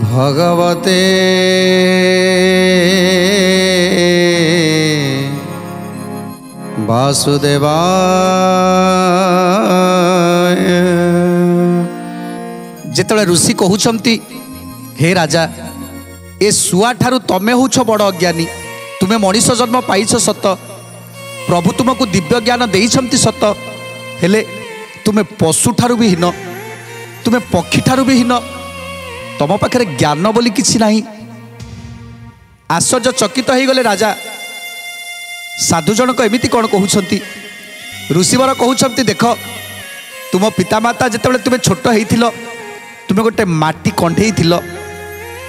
भगवते वासुदेवाय। जेतले ऋषि कहउछंती हे राजा ए सुआ ठारू तमे होछ बड़ अज्ञानी, तुमे मनीष जन्म पाइछ सत, प्रभु तुमको दिव्य ज्ञान देइछंती सत, हेले तुमे पशु ठारू भी हीन, तुमे पक्षी ठारू भी हीन, तम पाखे ज्ञान बोली किछि नाही। आश्चर्य चकित हो गले राजा। साधु जनक एमिति कौन कहउछंती? ऋषिवर कहउछंती देख तुम पितामाता जेतेबेले तुमे छोट हेइथिलो, तुमे गोटे माटी कंढेई थिलो,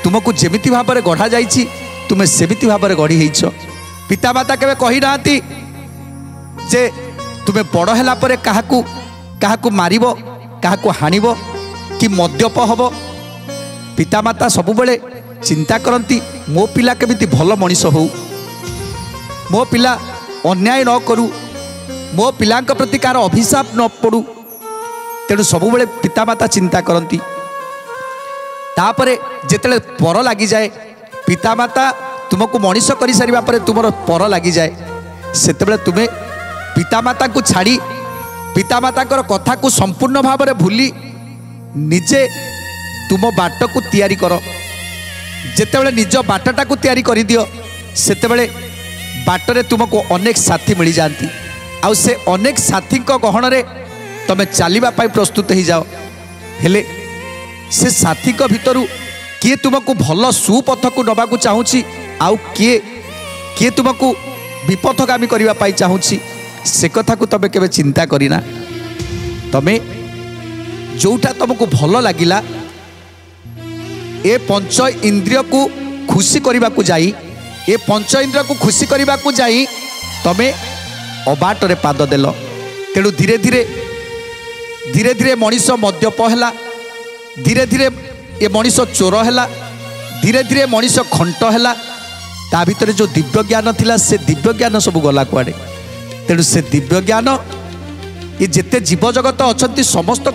तुमको जेमिति भाबरे गढ़ा जाइछि तुमे सेमिति भाबरे गढ़ी हेइछ। पितामाता केबे कहि नांती जे तुमे बड़ हैला परे काहाकू काहाकू मारिबो, काहाकू हानिबो कि मद्यप हबो। पितामाता सबुबले चिंता करती मो पिला केमिति भल मनीष हो, मो पिला अन्याय न करू, मो पिलांक प्रति कार अभिशाप न पड़ू, तेणु सबुबले पितामाता चिंता करती। तापरे जेतेले पर लगी जाए, पितामाता तुमको मनीष कर सारिबा परे तुमर पर लगी जाए, सेतेबेले तुमे पितामाता को छाड़ी पितामाता कथा को संपूर्ण भाव में भूली निजे तुम बाट को तैयारी कर। जेतेबेले निज बाटटा को तैयारी कर दियो, सेतेबेले बाटरे तुमको अनेक साथी मिल जाती, आउ से अनेक साथी गहन रे तमे चलवा प्रस्तुत हो जाओ। हेले से साथी भितर किए तुमको भल सुपथ को नवा चाहूँगी, आउ किए किए तुमको विपथगामी करने चाहूँगी, से कथा को तमे केबे चिंता करिना। तमे जोटा तुमको भल लगिला ए पंच इंद्रिय को खुशी करने को जाई, ए पंच इंद्रिय को खुशी करने को जाई तमे अबाटरे पाद देल। तेणु धीरे धीरे धीरे धीरे मनीष मद्यप है, धीरे धीरे ये मनीष चोर है, धीरे धीरे मनीष खंट है, ता भितर जो दिव्य ज्ञान थिला से दिव्य ज्ञान सब गला कुआडे। तेणु से दिव्य ज्ञान ये जेते जीव जगत अच्छा समस्त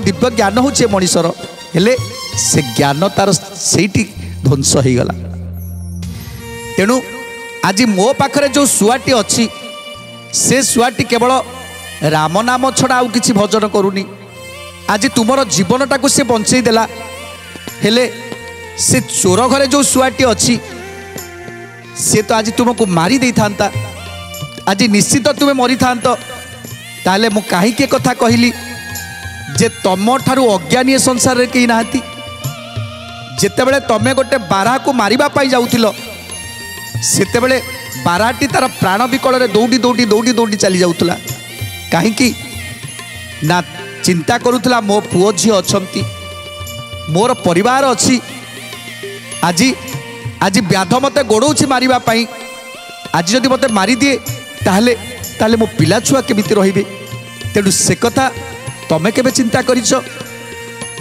दिव्य ज्ञान होचे मनीषर, हेले से ज्ञान तार सेठी ध्वंस हो गला। तेणु आज मो पाखरे जो सुआटी अच्छी से सुआटी केवल राम नाम छड़ा आउ किछि भजन करूनी। आज तुमर जीवनटा को से बंचई देला, हेले से चोर घरे जो सुआटी अच्छी से तो आज तुमको मारी दे था, आज निश्चित तुम्हें मरी था। ताले मु कहीं कथा कहली जे तम ठारू अज्ञानी संसार रे कहीं नाहती। जेतेबेले तमे गोटे बारहा को मारिबा पाई जाउथिलो, सेतेबेले बारहाटी तार प्राण विकल रे दौड़ी दौड़ी दौड़ी दौड़ी चली जाउथला। कहीं ना चिंता करुथला मो पुओ झी अछंती, मोर परिवार अच्छी, आज आज व्याध मते गोड़ौछि मारिबा पाई, आज जदि मते मारी दिए ताहले ताहले मो पिला छुआ केमिति रहिबे। तेणु से कथा तमे केबे चिंता करिछ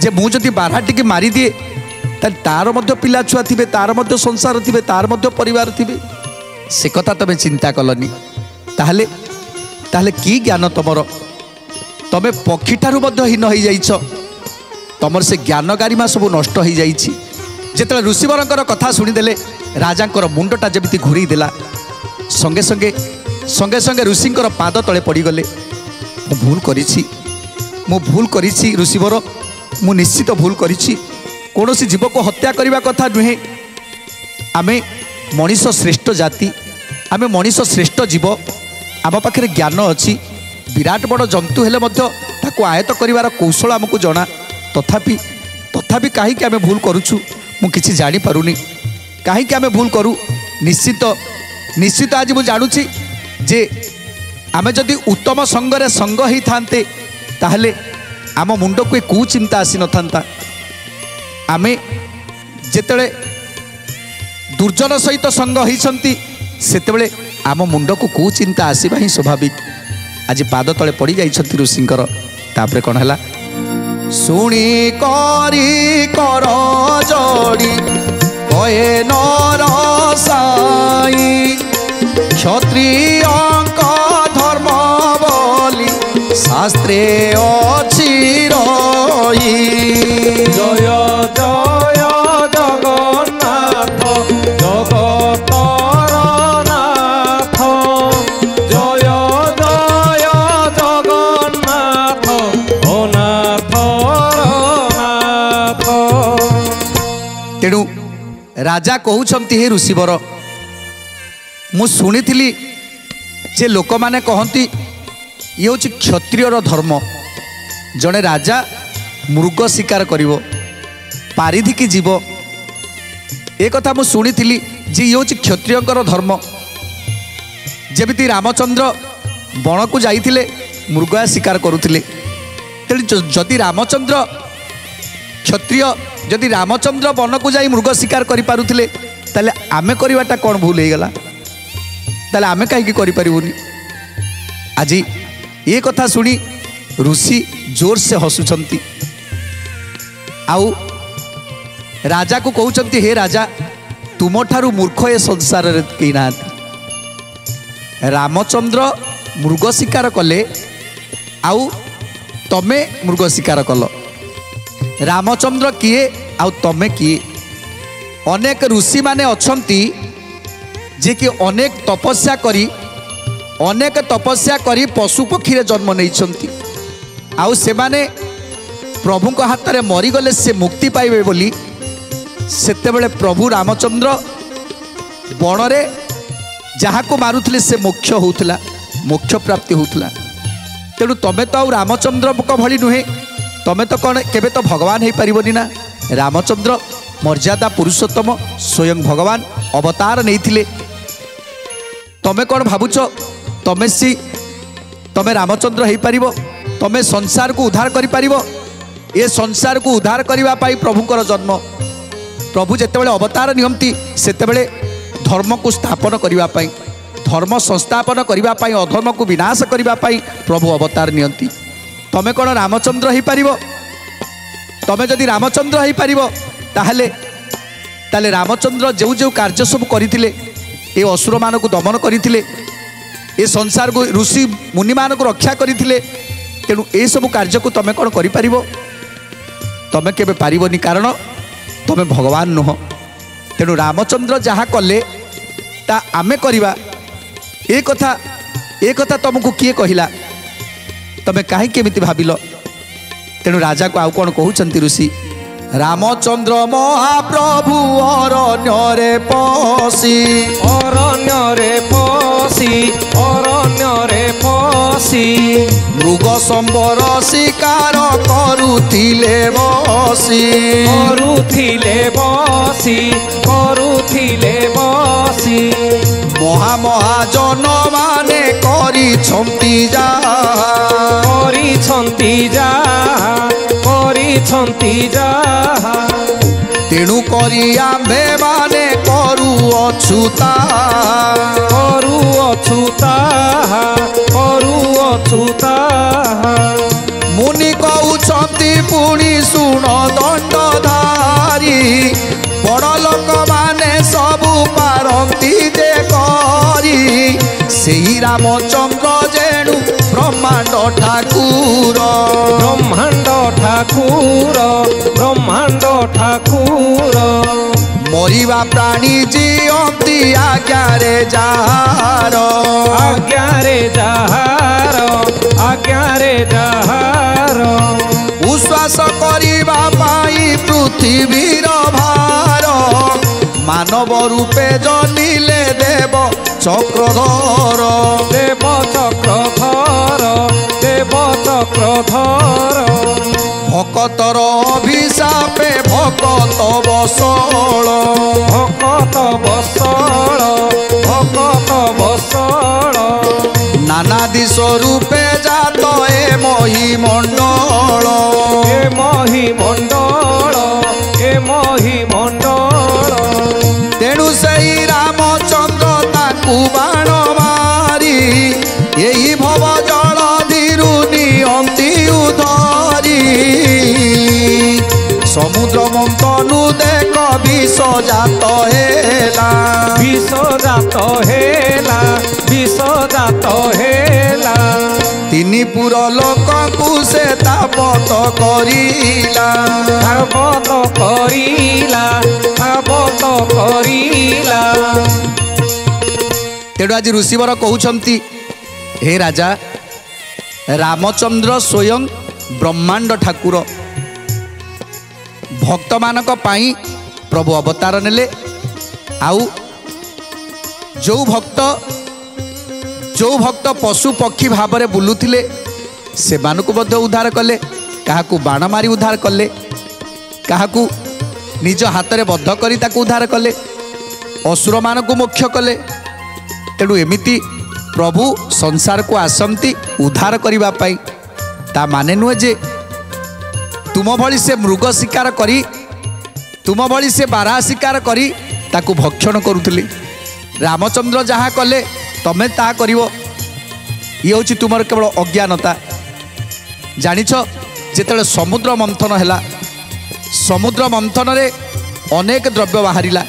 जे मु जदि बारहाटी के मारी दिए तार मध्य पिला छुआ थिबे, तार मध्य संसार थिबे, तार मध्य परिवार थिबे, से कथा तमे चिंता कलनी। ताहले ताहले की ज्ञान तमर? तमे पक्षी ठारू मध्य हीन हो जाइछ, तमर से ज्ञान गारिमा सब नष्ट हो जाइछि। जेतेबेले ऋषिवरंकर कथा शुणीदेले राजांकर मुंडटा जेमिति घूरी देला, संगे संगे संगे संगे ऋषिंकर पाद तले पड़गले। मु भूल करिछि, मु भूल करिछि ऋषिवर, मु निश्चित भूल करिछि। कौनसी जीव को हत्या करने कथा नुहे। आमे मनीष श्रेष्ठ जाति, आमे मनीष श्रेष्ठ जीव, आम पाखे ज्ञान अच्छी। विराट बड़ जंतु हेले मध्य ताको आयत करिवार कौशल आमको जना, तथापि तथापि कहीं आमे भूल करुछु मु किछि जानि पारुनी। कहीं आमे भूल करू निश्चित निश्चित आज मु जानुछि जे आमे जदि उत्तम संगरे संग ही थांते ताहले आम मुंड को कुचिंता आसी न थांता। आमे जेतेबेले दुर्जन सहित संग होइछंती सेतेबेले आम मुंड को कुचिंता आसीबा ही स्वाभाविक। आज पाद तले पड़ी जाइछंती ऋषिंकर, तापरे कोन हला शुणी करी कर जोड़ी कहे नर साई क्षत्रिय धर्म बोली शास्त्रे अछि रही। जय जय जगन्नाथ जगतर नाथ जय जय जगन्नाथ अनाथर नाथ। तेणु राजा कहउछंती हे ऋषिवर मु शुणी जे लोक माने कहती ये हूँ क्षत्रियर धर्म जड़े राजा मृग शिकार करिवो पारिधिकी जीव एक कथा मु शुणी जे ये हूँ क्षत्रियर धर्म। जमिति रामचंद्र बण को जाइथिले मृगया शिकार करुथिले तेणु जदि रामचंद्र क्षत्रिय जदि रामचंद्र वन को जाई मृग शिकार करि पारुथिले ताले आमे करिवाटा कोन भूल हे गला ताले आमे काहे करि परिबोनी। आज ये कथा शुणी ऋषि जोर से हसुचंती आउ राजा को कहउचंती हे राजा तुम ठारू मूर्ख ए संसार रे केही नाथि। रामचंद्र मृग शिकार कले आउ तमे मृग शिकार कल रामचंद्र किए आउ तमे किए। अनेक ऋषि माने अछंती जे कि अनेक तपस्या करी पशु पक्षी रे जन्म नहीं आउ से माने प्रभु को हाथ में मरीगले से मुक्ति पाइबे बोली सेते बेले प्रभु रामचंद्र बणरे जहाँ को मारुथिले से मोक्ष होउथला मोक्ष प्राप्ति होउथला। तेणु तमे तो रामचंद्र को भली नुहे तमे तो कौन केबे तो भगवान हो पारिबनी ना। रामचंद्र मर्यादा पुरुषोत्तम स्वयं भगवान अवतार नहीं थिले। तमे कौन भावुच तमे रामचंद्र हो पारिबो तमे संसार को उद्धार करि पारिबो। ए संसार को उद्धार करिवा पाई प्रभुकर जन्म प्रभु जेतेबेले अवतार नियमती सेतेबेले धर्म को स्थापन करिवा पाई धर्म संस्थापन करिवा पाई अधर्म को विनाश करिवा पाई प्रभु अवतार नियंती। तमे कौन रामचंद्र हो पारिबो तमे जदि रामचंद्र हो पारिबो ताहले रामचंद्र जो जो कार्य सब करथिले ए असुर मान को दमन करथिले ए संसार को ऋषि मुनि मान को रक्षा करथिले। तेणु ए सब कार्य को तमे कौन करि पारिबो तमे केबे पारिबोनी कारण तमे भगवान नुह। तेणु रामचंद्र जहाँ कले ता आमे करिबा ए कथा तुमको किए कहिला तमे काहे केमिति भाबिलो। तेणु राजा को आउ कौन कहउचंती ऋषि रामचंद्र महाप्रभु अरण्य पसी मृग संबर शिकार करुथिले बसी महाजन माने करिछंती जा तेणु करी आम्भे माने करू अछुता मुनि कहउछंती पुणी सुन दंडधारी बड़ लोक माने सबु पारंती जे करी सेही रामचंद्र जेणु ब्रह्मांड ठाकुर मरिबा प्राणी जीवंती आज्ञारे जाहार उश्वास करिबा पाई पृथ्वीर भार मानव रूपे जनिले देव चक्रधर भक्तर अभिशापे भक्त बसल नानादि स्वरूपे जात ए महिमंडल तेणु सेई रामचंद्र ताकू बाण मारी यही भव जल धीरु नियंती उधरी ସମୁଦ୍ର ମନ୍ଥନୁ ଦେଖ ବିଷ ଜାତ ହେଲା ବିଷଜାତ ହେଲା ବିଷଜାତ ହେଲା ତିନି ପୁର ଲୋକଙ୍କୁ ସେ ତାପତ କରିଲା ଭାବତ କରିଲା ଭାବତ କରିଲା। ତେଣୁ ଆଜି ଋଷିବର କହୁଛନ୍ତି ହେ ରାଜା ରାମଚନ୍ଦ୍ର ସ୍ୱୟଂ ବ୍ରହ୍ମାଣ୍ଡ ଠାକୁର ଭକ୍ତମାନଙ୍କ ପାଇଁ ପ୍ରଭୁ ଅବତାର ନେଲେ। ଆଉ ଯେଉଁ ଭକ୍ତ ପଶୁ ପକ୍ଷୀ ଭାବରେ ବୁଲୁଥିଲେ ସେମାନଙ୍କୁ ମଧ୍ୟ ଉଦ୍ଧାର କଲେ, କାହାକୁ ବାଣ ମାରି ଉଦ୍ଧାର କଲେ, କାହାକୁ ନିଜ ହାତରେ ବଦ୍ଧ କରି ତାକୁ ଉଦ୍ଧାର କଲେ, ଅସୁରମାନଙ୍କୁ ମୋକ୍ଷ କଲେ। ତେଣୁ ଏମିତି ପ୍ରଭୁ ସଂସାରକୁ ଆସନ୍ତି ଉଦ୍ଧାର କରିବା ପାଇଁ। ତା ମାନେ ନୁହେଁ ଯେ ତୁମ ଭଳି ସେ ମୃଗ ଶିକାର କରି ତୁମ ଭଳି ସେ ବାରାହ ଶିକାର କରି ତାକୁ ଭକ୍ଷଣ କରୁଥିଲେ। ରାମଚନ୍ଦ୍ର ଯାହା କଲେ ତମେ ତାହା କରିବ, ଇଏ ହେଉଛି ତୁମର କେବଳ ଅଜ୍ଞାନତା। ଜାଣିଛ ଯେତେବେଳେ ସମୁଦ୍ର ମନ୍ଥନ ହେଲା, ସମୁଦ୍ର ମନ୍ଥନରେ ଅନେକ ଦ୍ରବ୍ୟ ବାହାରିଲା,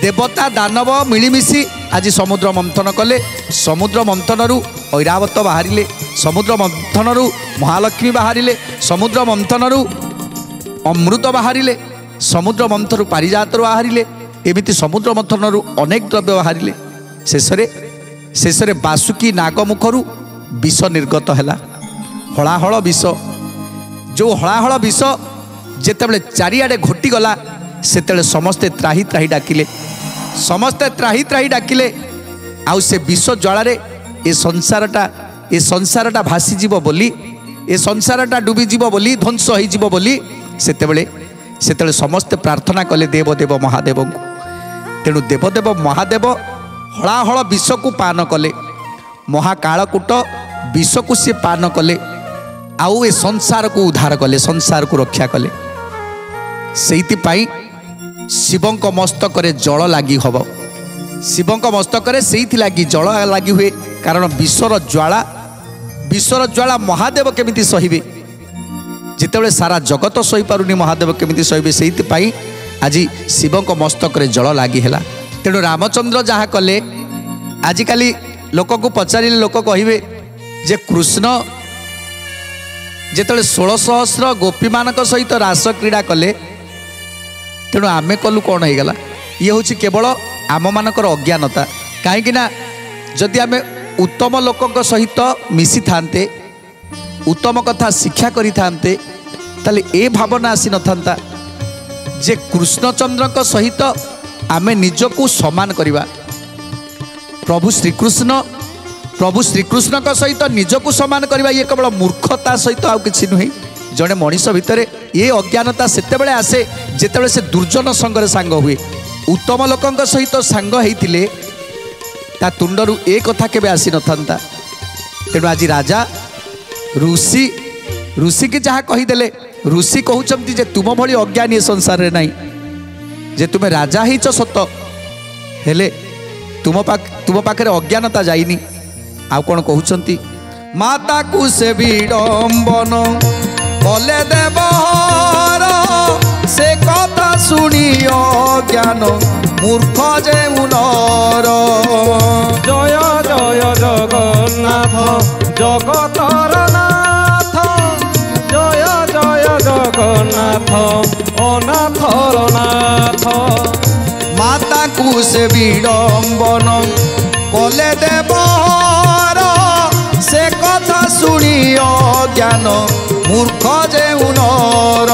ଦେବତା ଦାନବ ମିଳିମିଶି ଆଜି ସମୁଦ୍ର ମନ୍ଥନ କଲେ। ସମୁଦ୍ର ମନ୍ଥନରୁ ଐରାବତ ବାହାରିଲେ, ସମୁଦ୍ର ମନ୍ଥନରୁ ମହାଲକ୍ଷ୍ମୀ ବାହାରିଲେ, ସମୁଦ୍ର ମନ୍ଥନରୁ ଅମୃତ ବାହାରିଲେ, ସମୁଦ୍ର ମନ୍ଥନରୁ ପାରିଜାତରୁ ବାହାରିଲେ, ଏମିତି ସମୁଦ୍ର ମନ୍ଥନରୁ ଅନେକ ଦ୍ରବ୍ୟ ବାହାରିଲେ। ଶେଷରେ ବାସୁକି ନାଗ ମୁଖରୁ ବିଷ ନିର୍ଗତ ହେଲା, ହଳାହଳ ବିଷ। ଯେଉଁ ହଳାହଳ ବିଷ ଯେତେବେଳେ ଚାରିଆଡ଼େ ଘୋଟିଗଲା ସେତେବେଳେ ସମସ୍ତେ ତ୍ରାହି ତ୍ରାହି ଡାକିଲେ, ସମସ୍ତେ ତ୍ରାହି ତ୍ରାହି ଡାକିଲେ। ଆଉ ସେ ବିଷ ଜ୍ୱାଳାରେ ଏ ସଂସାରଟା ଭାସିଯିବ ବୋଲି, ଏ ସଂସାରଟା ଡୁବିଯିବ ବୋଲି, ଧ୍ୱଂସ ହୋଇଯିବ ବୋଲି ସେତେବେଳେ ସମସ୍ତେ ପ୍ରାର୍ଥନା କଲେ ଦେବଦେବ ମହାଦେବଙ୍କୁ। ତେଣୁ ଦେବଦେବ ମହାଦେବ ହଳାହଳ ବିଷକୁ ପାନ କଲେ, ମହାକାଳକୂଟ ବିଷକୁ ସେ ପାନ କଲେ, ଆଉ ଏ ସଂସାରକୁ ଉଦ୍ଧାର କଲେ, ସଂସାରକୁ ରକ୍ଷା କଲେ। ସେଇଥିପାଇଁ ଶିବଙ୍କ ମସ୍ତକରେ ଜଳ ଲାଗି ହେବ, ଶିବଙ୍କ ମସ୍ତକରେ ସେଇଥିଲାଗି ଜଳ ଲାଗି ହୁଏ। କାରଣ ବିଷର ଜ୍ୱାଳା ମହାଦେବ କେମିତି ସହିବେ? ଯେତେବେଳେ ସାରା ଜଗତ ସହିପାରୁନି ମହାଦେବ କେମିତି ସହିବେ? ସେଇଥିପାଇଁ ଆଜି ଶିବଙ୍କ ମସ୍ତକରେ ଜଳ ଲାଗି ହେଲା। ତେଣୁ ରାମଚନ୍ଦ୍ର ଯାହା କଲେ, ଆଜିକାଲି ଲୋକକୁ ପଚାରିଲେ ଲୋକ କହିବେ ଯେ କୃଷ୍ଣ ଯେତେବେଳେ 16,000 ଗୋପୀମାନଙ୍କ ସହିତ ରାସ କ୍ରୀଡ଼ା କଲେ, ତେଣୁ ଆମେ କଲୁ କ'ଣ ହେଇଗଲା? ଇଏ ହେଉଛି କେବଳ ଆମମାନଙ୍କର ଅଜ୍ଞାନତା। କାହିଁକିନା ଯଦି ଆମେ ଉତ୍ତମ ଲୋକଙ୍କ ସହିତ ମିଶିଥାନ୍ତେ, ଉତ୍ତମ କଥା ଶିକ୍ଷା କରିଥାନ୍ତେ, ତାହେଲେ ଏ ଭାବନା ଆସିନଥାନ୍ତା ଯେ କୃଷ୍ଣଚନ୍ଦ୍ରଙ୍କ ସହିତ ଆମେ ନିଜକୁ ସମାନ କରିବା। ପ୍ରଭୁ ଶ୍ରୀକୃଷ୍ଣଙ୍କ ସହିତ ନିଜକୁ ସମାନ କରିବା ଇଏ କେବଳ ମୂର୍ଖତା ସହିତ ଆଉ କିଛି ନୁହେଁ। ଜଣେ ମଣିଷ ଭିତରେ ଏ ଅଜ୍ଞାନତା ସେତେବେଳେ ଆସେ ଯେତେବେଳେ ସେ ଦୁର୍ଜନ ସଙ୍ଗରେ ସାଙ୍ଗ ହୁଏ। ଉତ୍ତମ ଲୋକଙ୍କ ସହିତ ସାଙ୍ଗ ହେଇଥିଲେ ତା ତୁଣ୍ଡରୁ ଏ କଥା କେବେ ଆସିନଥାନ୍ତା। ତେଣୁ ଆଜି ରାଜା ଋଷିକି ଯାହା କହିଦେଲେ, ଋଷି କହୁଛନ୍ତି ଯେ ତୁମ ଭଳି ଅଜ୍ଞାନୀ ଏ ସଂସାରରେ ନାହିଁ, ଯେ ତୁମେ ରାଜା ହେଇଛ ସତ, ହେଲେ ତୁମ ପାଖରେ ଅଜ୍ଞାନତା ଯାଇନି। ଆଉ କ'ଣ କହୁଛନ୍ତି? ମାତାକୁ ସେ ବିଡ଼ମ୍ବନ କଲେ ଦେବହର, ସେ କଥା ଶୁଣି ଅଜ୍ଞାନ ମୂର୍ଖ ଯେଉଁ ନର। ଜୟ ଜୟ ଜଗନ୍ନାଥ ଜଗତର ନାଥ, ଜୟ ଜୟ ଜଗନ୍ନାଥ ଅନାଥର ନାଥ। ମାତାକୁ ସେ ବିଡ଼ମ୍ବନ କଲେ ଦେବହର, ସେ କଥା ଶୁଣି ଅଜ୍ଞାନ ମୂର୍ଖ ଯେଉଁ ନର।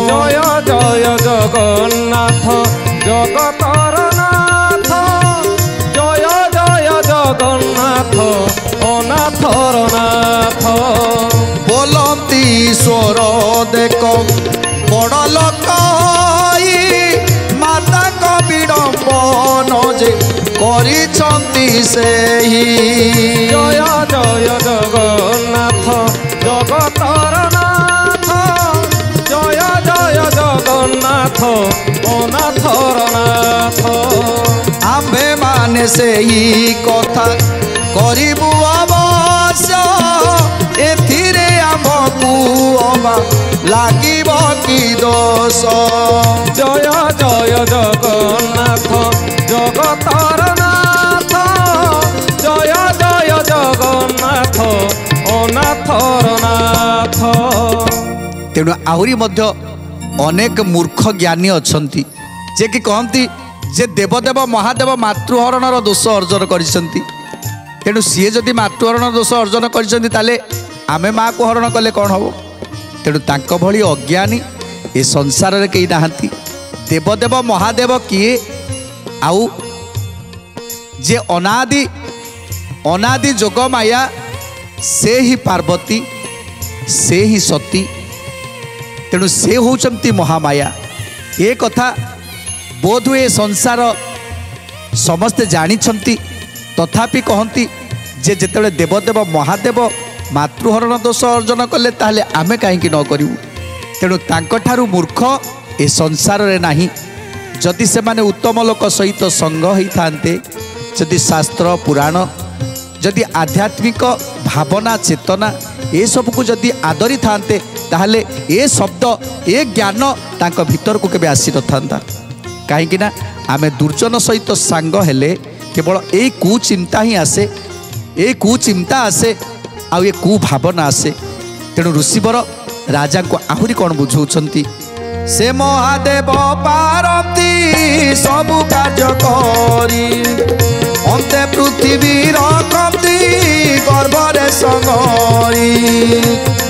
ଜୟ ଜୟ ଜଗନ୍ନାଥ ଜଗତର ନାଥ, ଜୟ ଜୟ ଜଗନ୍ନାଥ ଅନାଥର ନାଥ। ବୋଲନ୍ତି ଈଶ୍ୱର ଦେଖ ବଡ଼ ଲୋକ ହୋଇ, ମାତାଙ୍କ ବିଡ଼ମ୍ବନ ଯେ କରିଛନ୍ତି ସେହି। ଜୟ ଜୟ ଜଗନ୍ନାଥ ଜଗତର ନାଥ, ଜୟ ଜୟ ଜଗନ୍ନାଥ ଅନାଥର ନାଥ। ଆମ୍ଭେ ମାନେ ସେହି କଥା କରିବୁ ଅବଶ୍ୟ, ଏଥିରେ ଆମକୁ ଅବା লাগিব কি দোষ। জয় জয় জগন্নাথ জগতর নাথ, জয় জয় জগন্নাথ অনাথর নাথ। তেণু আହୁରି ମଧ୍ୟ ଅନେକ ମୂର୍ଖ ଜ୍ଞାନୀ ଅଛନ୍ତି ଯେ କି କହନ୍ତି ଯେ ଦେବଦେବ ମହାଦେବ ମାତୃହରଣର ଦୋଷ ଅର୍ଜନ କରିଛନ୍ତି। ତେଣୁ ସିଏ ଯଦି ମାତୃହରଣ ଦୋଷ ଅର୍ଜନ କରିଛନ୍ତି ତାହେଲେ ଆମେ ମାଆକୁ ହରଣ କଲେ କ'ଣ ହେବ? ତେଣୁ ତାଙ୍କ ଭଳି ଅଜ୍ଞାନୀ ଏ ସଂସାରରେ କେହି ନାହାନ୍ତି। ଦେବଦେବ ମହାଦେବ କିଏ? ଆଉ ଯେ ଅନାଦି ଯୋଗ ମାୟା, ସେ ହିଁ ପାର୍ବତୀ, ସେ ହିଁ ସତୀ। ତେଣୁ ସେ ହେଉଛନ୍ତି ମହାମାୟା। ଏ କଥା ବୋଧହୁଏ ସଂସାର ସମସ୍ତେ ଜାଣିଛନ୍ତି, ତଥାପି କହନ୍ତି ଯେ ଯେତେବେଳେ ଦେବଦେବ ମହାଦେବ ମାତୃହରଣ ଦୋଷ ଅର୍ଜନ କଲେ ତାହେଲେ ଆମେ କାହିଁକି ନ କରିବୁ? ତେଣୁ ତାଙ୍କଠାରୁ ମୂର୍ଖ ଏ ସଂସାରରେ ନାହିଁ। ଯଦି ସେମାନେ ଉତ୍ତମ ଲୋକ ସହିତ ସଙ୍ଗ ହୋଇଥାନ୍ତେ, ଯଦି ଶାସ୍ତ୍ର ପୁରାଣ, ଯଦି ଆଧ୍ୟାତ୍ମିକ ଭାବନା ଚେତନା ଏସବୁକୁ ଯଦି ଆଦରି ଥାନ୍ତେ, ତାହେଲେ ଏ ଶବ୍ଦ ଏ ଜ୍ଞାନ ତାଙ୍କ ଭିତରକୁ କେବେ ଆସିନଥାନ୍ତା। କାହିଁକି ନା ଆମେ ଦୁର୍ଜନ ସହିତ ସାଙ୍ଗ ହେଲେ କେବଳ ଏଇ କୁଚିନ୍ତା ହିଁ ଆସେ, ଏଇ କୁଚିନ୍ତା ଆସେ, ଆଉ ଏ କୁଭାବନା ଆସେ। ତେଣୁ ଋଷିବର ରାଜାଙ୍କୁ ଆହୁରି କ'ଣ ବୁଝଉଛନ୍ତି? ସେ ମହାଦେବ ପାରନ୍ତି ସବୁ କାର୍ଯ୍ୟ କରି, ଅନ୍ତେ ପୃଥିବୀ ରଖନ୍ତି ଗର୍ଭରେ ସଙ୍ଗରି।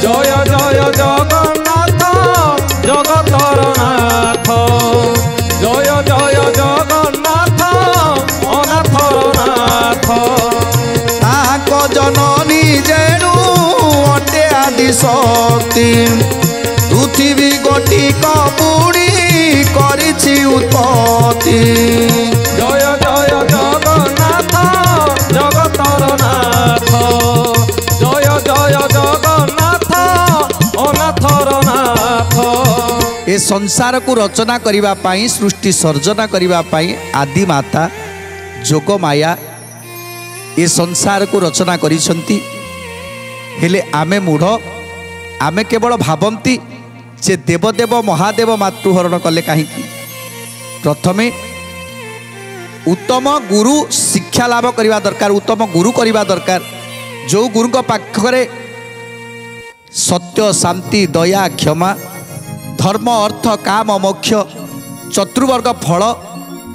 জয় জয় জগন্নাথ জগতর নাথ, জয় জয় জগন্নাথ অনাথর নাথ। তাহাক জননী যেণু অটে আদি শক্তি, পৃথিবী গোটিক বুড়ি করিছি উৎপত্তি। জয় জয় জগন্নাথ জগতর নাথ, জয় জয় জগন্নাথ অনাথর নাথ। ए संसार को रचना करिबा पाई, सृष्टि सर्जना करिबा पाई आदि माता जोग माया ए संसार को रचना करिसंती। हेले आमे मूढ़, आमे केवल भावंती जे देवदेव महादेव मातृहरण कले कहीं। प्रथमे उत्तम गुरु शिक्षा लाभ करवा दरकार, उत्तम गुरु करवा दरकार। जो गुरु पाखरे सत्य शांति दया क्षमा धर्म अर्थ काम मोक्ष चतुर्वर्ग फल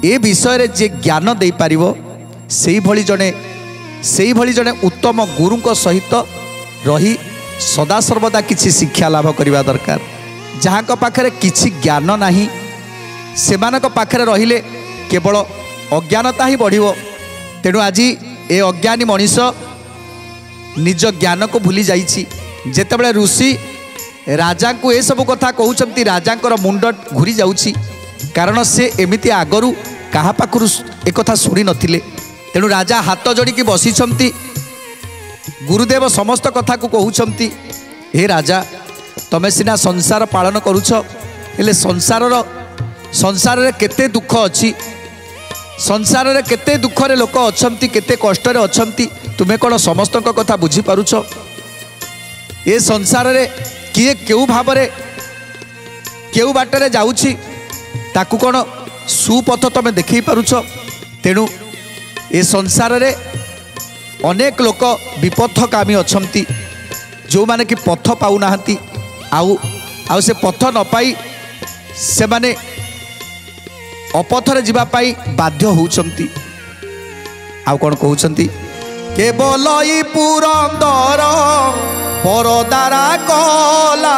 ए विषय जे ज्ञान दे पारिबो, सेही भली जने उत्तम गुरुଙ୍କ सहित रही सदा सर्वदा किछि शिक्षा लाभ करवा दरकार। जहाँक पाखरे किछि ज्ञान नाही, सेमानक पाखरे रहिले केवल अज्ञानता ही बढ़िबो। तेणु आज ए अज्ञानी मनीष निज ज्ञान को भूली जाइछि। जेतेबेले ऋषि राजा को ए सब कथा कहउछंती, राजांकर मुंड घुरी जाउछि, कारण से एमिति आगरू कहा पाखरु ए कथा सुनी नथिले। तेणु राजा हाथ जोड़िकी बसिछंती, गुरुदेव समस्त कथा को कहउछंती, हे राजा तमे सिना संसार पालन करूछ, हेले संसार रे केते दुख अछि, संसार रे केते दुख रे लोक अछंती, केते कष्ट रे अछंती, तुमे कोन समस्त कथा बुझी पारुछ? ए संसार रे किए केउ भाव रे केउ बाटरे जाउछि, ताकू कोन सुपथ तमे देखै पारुछ? तेणु ए संसार रे अनेक लोक विपथकामी अछंती, जो माने कि पथ पाउ नाहंती, आउ से पथ न पाई से माने अपथरे जीवा पाई बाध्य होउछंती। आउ कोन कहउछंती? केवल ई पुरंदर परदारा कला,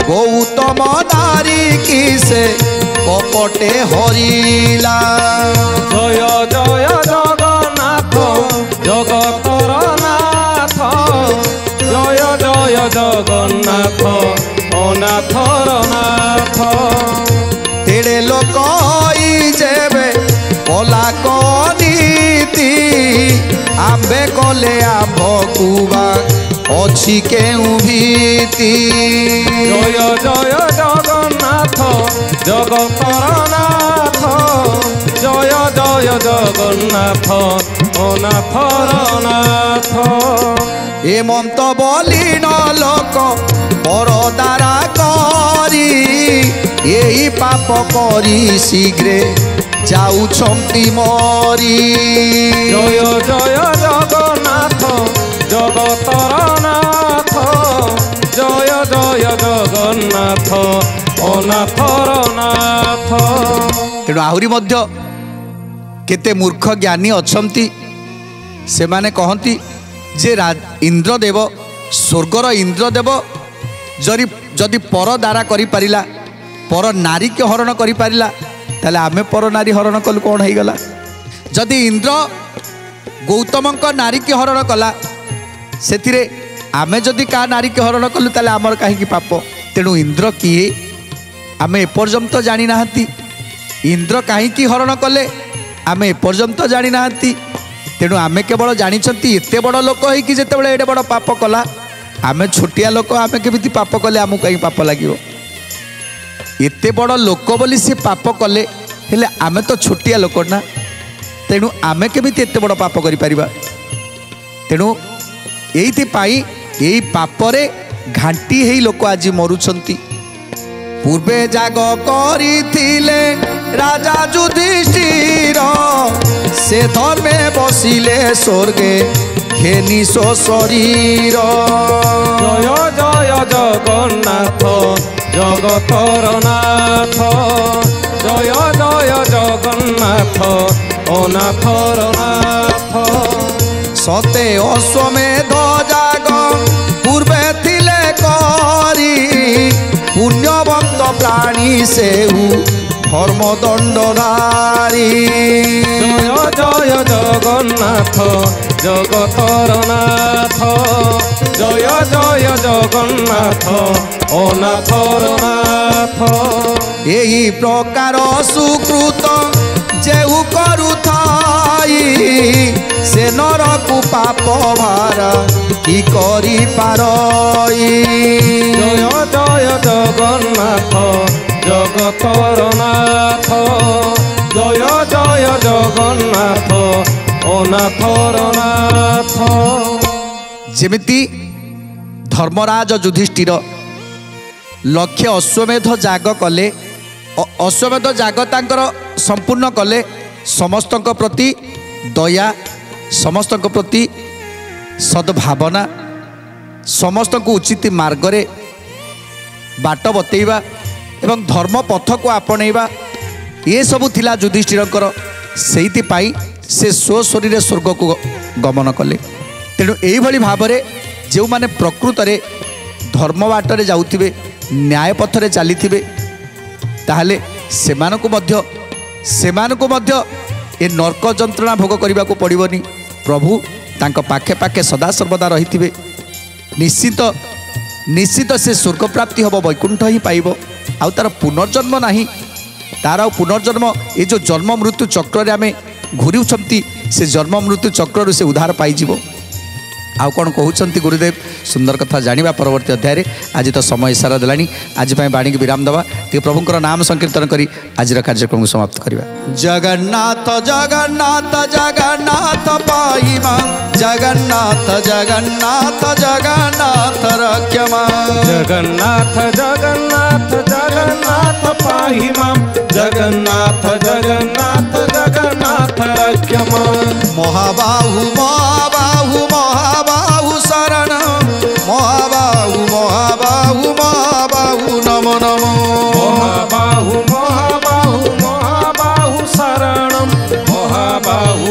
गौतम नारी की से कपटे हरिला। जय जय जगन्नाथ जगतर नाथ, जय जय जगन्नाथ अनाथर नाथ। तेरे लोक जेबे कला कनीति, आंबे कले आंब कुबा अछि केउ भीति। जय जय जगन्नाथ जगतर नाथ, जय जय জগন্নাথ ও নাথর নাথ। হেমন্ত বলিন লোক পর দ্বারা করি এই পাপ করি শীঘ্রে যাউছন্তি মরি। জয় জয় জগন্নাথ জগতর নাথ, জয় জয় জগন্নাথ ও নাথর নাথ। তেଣୁ ଆହୁରି ମଧ୍ୟ କେତେ ମୂର୍ଖ ଜ୍ଞାନୀ ଅଛନ୍ତି, ସେମାନେ କହନ୍ତି ଯେ ଇନ୍ଦ୍ରଦେବ ସ୍ୱର୍ଗର ଇନ୍ଦ୍ରଦେବ ଯଦି ପର ଦ୍ୱାରା କରିପାରିଲା, ପର ନାରୀକେ ହରଣ କରିପାରିଲା, ତାହେଲେ ଆମେ ପର ନାରୀ ହରଣ କଲୁ କ'ଣ ହେଇଗଲା? ଯଦି ଇନ୍ଦ୍ର ଗୌତମଙ୍କ ନାରୀକି ହରଣ କଲା, ସେଥିରେ ଆମେ ଯଦି କାହା ନାରୀକି ହରଣ କଲୁ ତାହେଲେ ଆମର କାହିଁକି ପାପ? ତେଣୁ ଇନ୍ଦ୍ର କିଏ ଆମେ ଏପର୍ଯ୍ୟନ୍ତ ଜାଣିନାହାନ୍ତି। ଇନ୍ଦ୍ର କାହିଁକି ହରଣ କଲେ ଆମେ ଏପର୍ଯ୍ୟନ୍ତ ଜାଣିନାହାନ୍ତି। ତେଣୁ ଆମେ କେବଳ ଜାଣିଛନ୍ତି ଏତେ ବଡ଼ ଲୋକ ହେଇକି ଯେତେବେଳେ ଏଡ଼େ ବଡ଼ ପାପ କଲା, ଆମେ ଛୋଟିଆ ଲୋକ, ଆମେ କେମିତି ପାପ କଲେ, ଆମକୁ କାହିଁ ପାପ ଲାଗିବ? ଏତେ ବଡ଼ ଲୋକ ବୋଲି ସେ ପାପ କଲେ, ହେଲେ ଆମେ ତ ଛୋଟିଆ ଲୋକ ନା, ତେଣୁ ଆମେ କେମିତି ଏତେ ବଡ଼ ପାପ କରିପାରିବା? ତେଣୁ ଏଇଥିପାଇଁ ଏଇ ପାପରେ ଘାଣ୍ଟି ହେଇ ଲୋକ ଆଜି ମରୁଛନ୍ତି। ପୂର୍ବେ ଯାଗ କରିଥିଲେ ରାଜା ଯୁଧିଷ୍ଠିର, ସେ ଧର୍ମେ ବସିଲେ ସ୍ୱର୍ଗେ ଘେନି ଶରୀର। জয় জয় জগন্নাথ জগতর নাথ, জয় জয় জগন্নাথ ও নাথর নাথ। সতে অশ্বমেধ যাগ পূর্বে থিলে করি, পুণ্যবন্ত প্রাণী সেউ ধর্মদণ্ডধারী। জয় জয় জগন্নাথ জগতর নাথ, জয় জয় জগন্নাথ ও নাথর নাথ। এই প্রকার সুকৃত যেউ করুথাই, সে নরকু পাপ ভার কি করি পারই। জয় জয় জগন্নাথ জগতর নাথ, জয় জয় জগন্নাথ ও নাথর নাথ। যেমিতি ধর্মরাজ যুধিষ্ঠির লক্ষে অশ্বমেধ যাগ কলে, অশ্বমেধ যাগ তাଙ୍କର ସମ୍ପୂର୍ଣ୍ଣ କଲେ, ସମସ୍ତଙ୍କ ପ୍ରତି ଦୟା, ସମସ୍ତଙ୍କ ପ୍ରତି ସଦ୍ଭାବନା, ସମସ୍ତଙ୍କୁ ଉଚିତ ମାର୍ଗରେ ବାଟ ବତେଇବା ଏବଂ ଧର୍ମ ପଥକୁ ଆପଣେଇବା, ଏସବୁ ଥିଲା ଯୁଧିଷ୍ଠିରଙ୍କର। ସେଇଥିପାଇଁ ସେ ସ୍ୱଶରୀରେ ସ୍ୱର୍ଗକୁ ଗମନ କଲେ। ତେଣୁ ଏଇଭଳି ଭାବରେ ଯେଉଁମାନେ ପ୍ରକୃତରେ ଧର୍ମ ବାଟରେ ଯାଉଥିବେ, ନ୍ୟାୟ ପଥରେ ଚାଲିଥିବେ, ତାହେଲେ ସେମାନଙ୍କୁ ମଧ୍ୟ ଏ ନର୍କ ଯନ୍ତ୍ରଣା ଭୋଗ କରିବାକୁ ପଡ଼ିବନି। ପ୍ରଭୁ ତାଙ୍କ ପାଖେ ପାଖେ ସଦାସର୍ବଦା ରହିଥିବେ। ନିଶ୍ଚିତ ସେ ସ୍ୱର୍ଗ ପ୍ରାପ୍ତି ହେବ, ବୈକୁଣ୍ଠ ହିଁ ପାଇବ। ଆଉ ତାର ପୁନର୍ଜନ୍ମ ନାହିଁ। ତାର ଆଉ ପୁନର୍ଜନ୍ମ, ଏ ଯେଉଁ ଜନ୍ମ ମୃତ୍ୟୁ ଚକ୍ରରେ ଆମେ ଘୁରୁଛନ୍ତି, ସେ ଜନ୍ମ ମୃତ୍ୟୁ ଚକ୍ରରୁ ସେ ଉଦ୍ଧାର ପାଇଯିବ। ଆଉ କ'ଣ କହୁଛନ୍ତି ଗୁରୁଦେବ? ସୁନ୍ଦର କଥା ଜାଣିବା ପରବର୍ତ୍ତୀ ଅଧ୍ୟାୟରେ। ଆଜି ତ ସମୟ ଇସାରା ଦେଲାଣି, ଆଜି ପାଇଁ ବାଣୀକି ବିରାମ ଦେବା, ଟିକେ ପ୍ରଭୁଙ୍କର ନାମ ସଂକୀର୍ତ୍ତନ କରି ଆଜିର କାର୍ଯ୍ୟକ୍ରମକୁ ସମାପ୍ତ କରିବା। ଜଗନ୍ନାଥ ଜଗନ୍ନାଥ ଜଗନ୍ନାଥ ପାଇମା, ଜଗନ୍ନାଥ ଜଗନ୍ନାଥ ଜଗନ୍ନାଥ ରକ୍ଷମା। ଜଗନ୍ନାଥ ଜଗନ୍ନାଥ ଜଗନ୍ନାଥ ପାହିମା, ଜଗନ୍ନାଥ ଜଗନ୍ନାଥ ଜଗନ୍ନାଥ ରକ୍ଷମା। ମହାବାହୁ ମହାବାହୁ ମହାବାହୁ ଶରଣ, ମହାବାହୁ ମହାବାହୁ ମହାବାହୁ ନମ ନମ। ମହାବାହୁ ମହାବାହୁ ମହାବାହୁ ଶରଣମ୍, ମହାବାହୁ